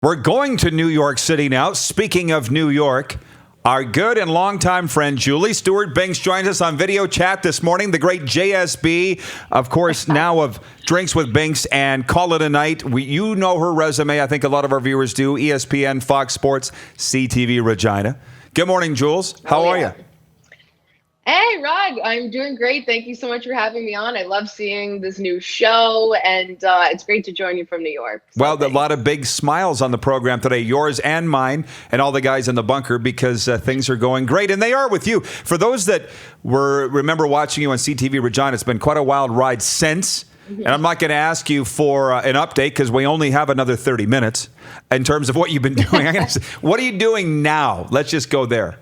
We're going to New York City now. Speaking of New York, our good and longtime friend Julie Stewart-Binks joins us on video chat this morning. The great JSB, of course, now of Drinks with Binks and Call It a Night. You know her resume. I think a lot of our viewers do. ESPN, Fox Sports, CTV, Regina. Good morning, Jules. How are you? Hey, Rod. I'm doing great. Thank you so much for having me on. I love seeing this new show, and it's great to join you from New York. So well, a lot of big smiles on the program today, yours and mine, and all the guys in the bunker, because things are going great, and they are with you. For those that remember watching you on CTV Regina, it's been quite a wild ride since. And I'm not going to ask you for an update because we only have another 30 minutes in terms of what you've been doing. What are you doing now? Let's just go there.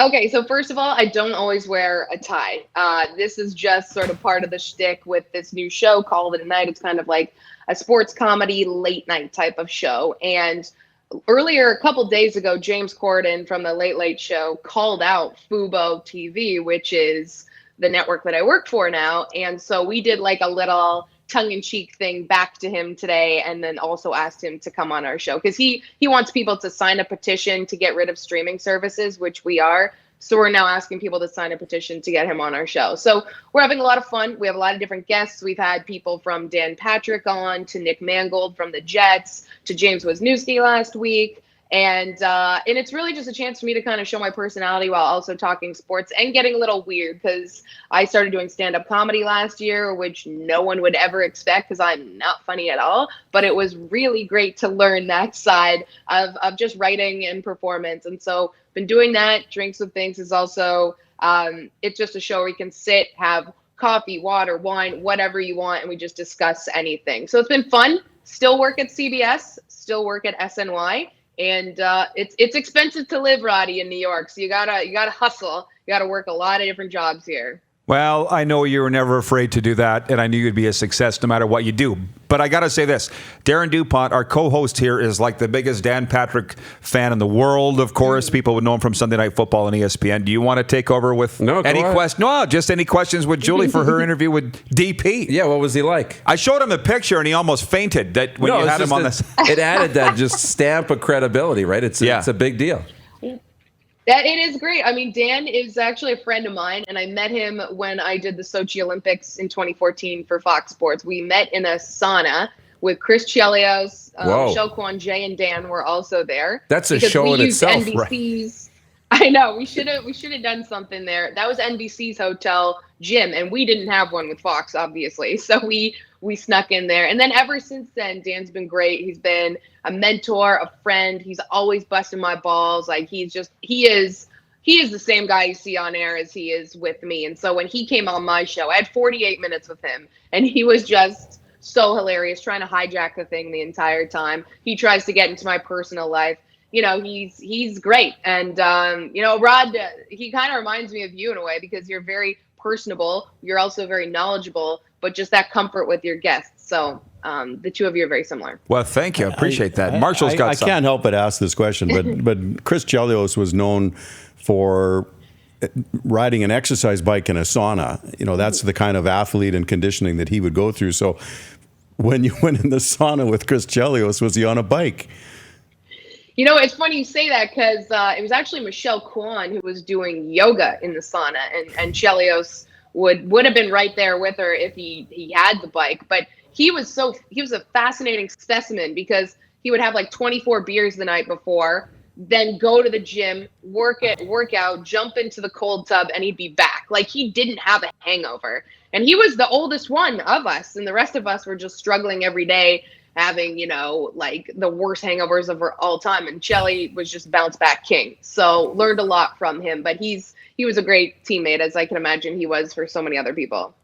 Okay, so first of all, I don't always wear a tie. This is just sort of part of the shtick with this new show, Call It a Night. It's kind of like a sports comedy late night type of show. And earlier, a couple days ago, James Corden from the Late Late Show called out Fubo TV, which is the network that I work for now. And so we did like a little tongue-in-cheek thing back to him today, and then also asked him to come on our show because he wants people to sign a petition to get rid of streaming services, which we are. So we're now asking people to sign a petition to get him on our show. So we're having a lot of fun. We have a lot of different guests. We've had people from Dan Patrick on, to Nick Mangold from the Jets, to James Wisniewski last week. And it's really just a chance for me to kind of show my personality while also talking sports and getting a little weird, because I started doing stand-up comedy last year, which no one would ever expect because I'm not funny at all. But it was really great to learn that side of just writing and performance. And so been doing that. Drinks with Things is also, it's just a show where you can sit, have coffee, water, wine, whatever you want, and we just discuss anything. So it's been fun. Still work at CBS, still work at SNY. And it's expensive to live, Roddy, in New York. So you gotta hustle. You gotta work a lot of different jobs here. Well, I know you were never afraid to do that, and I knew you'd be a success no matter what you do. But I got to say this. Darren DuPont, our co-host here, is like the biggest Dan Patrick fan in the world, of course. People would know him from Sunday Night Football and ESPN. Do you want to take over with any questions? No, just any questions with Julie for her interview with DP. Yeah, what was he like? I showed him a picture, and he almost fainted that when you had him on this. It added that just stamp of credibility, right? It's a big deal. That it is great. I mean, Dan is actually a friend of mine, and I met him when I did the Sochi Olympics in 2014 for Fox Sports. We met in a sauna with Chris Chelios, Michelle Kwan, Jay, and Dan were also there. That's a show in itself, NBC's, right? I know. We should have done something there. That was NBC's hotel gym, and we didn't have one with Fox, obviously. So we snuck in there. And then ever since then, Dan's been great. He's been a mentor, a friend. He's always busting my balls. Like he is the same guy you see on air as he is with me. And so when he came on my show, I had 48 minutes with him, and he was just so hilarious, trying to hijack the thing the entire time. He tries to get into my personal life. You know, he's great. And, Rod, he kind of reminds me of you in a way, because you're very personable. You're also very knowledgeable, but just that comfort with your guests. So the two of you are very similar. Well, thank you. I appreciate that. Marshall's got something. I can't help but ask this question, but Chris Chelios was known for riding an exercise bike in a sauna. You know, that's the kind of athlete and conditioning that he would go through. So when you went in the sauna with Chris Chelios, was he on a bike? You know, it's funny you say that, because it was actually Michelle Kwan who was doing yoga in the sauna, and Chelios would have been right there with her if he had the bike. But he was a fascinating specimen, because he would have like 24 beers the night before, then go to the gym, work out, jump into the cold tub, and he'd be back. Like, he didn't have a hangover. And he was the oldest one of us, and the rest of us were just struggling every day, having, like the worst hangovers of all time. And Chelly was just bounce back king. So learned a lot from him, but he was a great teammate, as I can imagine he was for so many other people.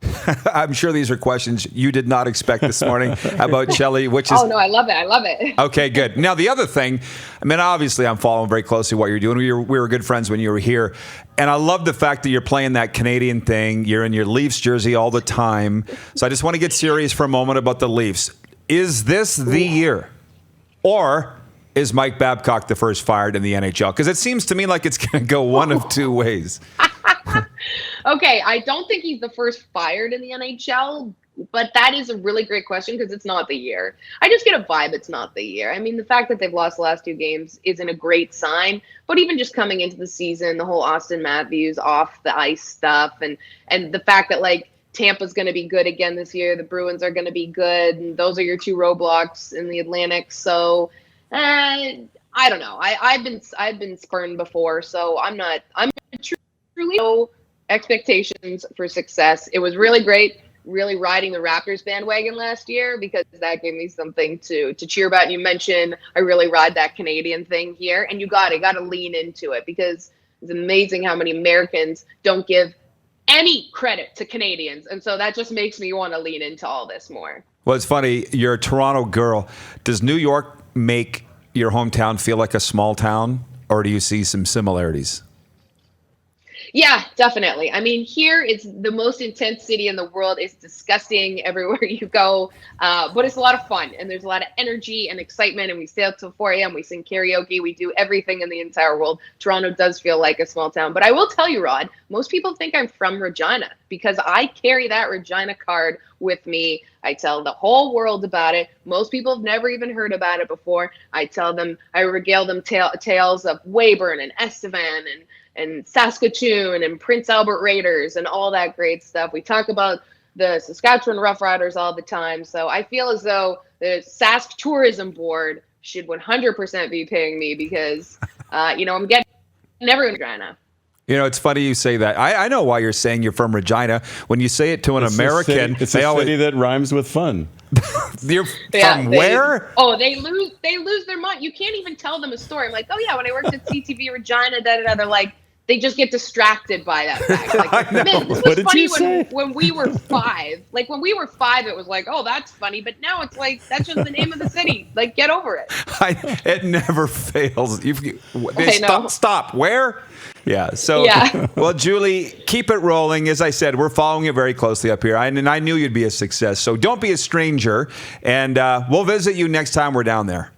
I'm sure these are questions you did not expect this morning about Chelly, which is... Oh, no, I love it. Okay, good. Now, the other thing, I mean, obviously I'm following very closely what you're doing. We were good friends when you were here. And I love the fact that you're playing that Canadian thing. You're in your Leafs jersey all the time. So I just want to get serious for a moment about the Leafs. Is this the year? Or is Mike Babcock the first fired in the NHL? Because it seems to me like it's going to go one of two ways. Okay, I don't think he's the first fired in the NHL. But that is a really great question because it's not the year. I just get a vibe it's not the year. I mean, the fact that they've lost the last 2 games isn't a great sign, but even just coming into the season, the whole Austin Matthews off the ice stuff and the fact that like Tampa's going to be good again this year, the Bruins are going to be good, and those are your 2 roadblocks in the Atlantic. So I don't know. I've been spurned before, so I'm truly no expectations for success. It was really great really riding the Raptors bandwagon last year because that gave me something to cheer about. And you mentioned I really ride that Canadian thing here, and you got to lean into it because it's amazing how many Americans don't give any credit to Canadians. And so that just makes me want to lean into all this more. Well, it's funny. You're a Toronto girl. Does New York make your hometown feel like a small town, or do you see some similarities? Yeah, definitely. I mean, here it's the most intense city in the world. It's disgusting everywhere you go, but it's a lot of fun, and there's a lot of energy and excitement, and we stay up till 4 a.m. We sing karaoke. We do everything in the entire world. Toronto does feel like a small town, but I will tell you, Rod, most people think I'm from Regina because I carry that Regina card with me. I tell the whole world about it. Most people have never even heard about it before. I regale them tales of Weyburn and Estevan and Saskatoon and Prince Albert Raiders and all that great stuff. We talk about the Saskatchewan Roughriders all the time. So I feel as though the Sask Tourism Board should 100% be paying me because, I'm getting everyone in Regina. It's funny you say that. I know why you're saying you're from Regina. When you say it to an American, it's a city that rhymes with fun. You're from where? Oh, they lose their mind. You can't even tell them a story. I'm like, oh yeah, when I worked at CTV Regina, they're like, they just get distracted by that fact. Like, man, this was funny when we were 5. Like when we were 5, it was like, oh, that's funny. But now it's like, that's just the name of the city. Like, get over it. It never fails. Know. Stop. Where? Yeah. So, well, Julie, keep it rolling. As I said, we're following you very closely up here. And I knew you'd be a success. So don't be a stranger. And we'll visit you next time we're down there.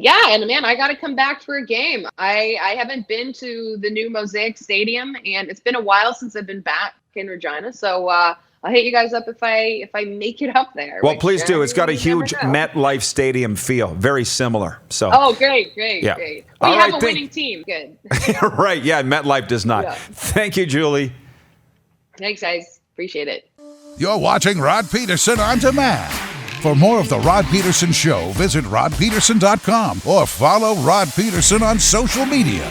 Yeah, and man, I got to come back for a game. I haven't been to the new Mosaic Stadium, and it's been a while since I've been back in Regina. So I'll hit you guys up if I make it up there. Well, please do. It's got a huge MetLife Stadium feel, very similar. So. Oh, great. Yeah. We have a winning team. Good. Right. Yeah. MetLife does not. Yeah. Thank you, Julie. Thanks, guys. Appreciate it. You're watching Rod Pedersen On Demand. For more of The Rod Pedersen Show, visit rodpedersen.com or follow Rod Pedersen on social media.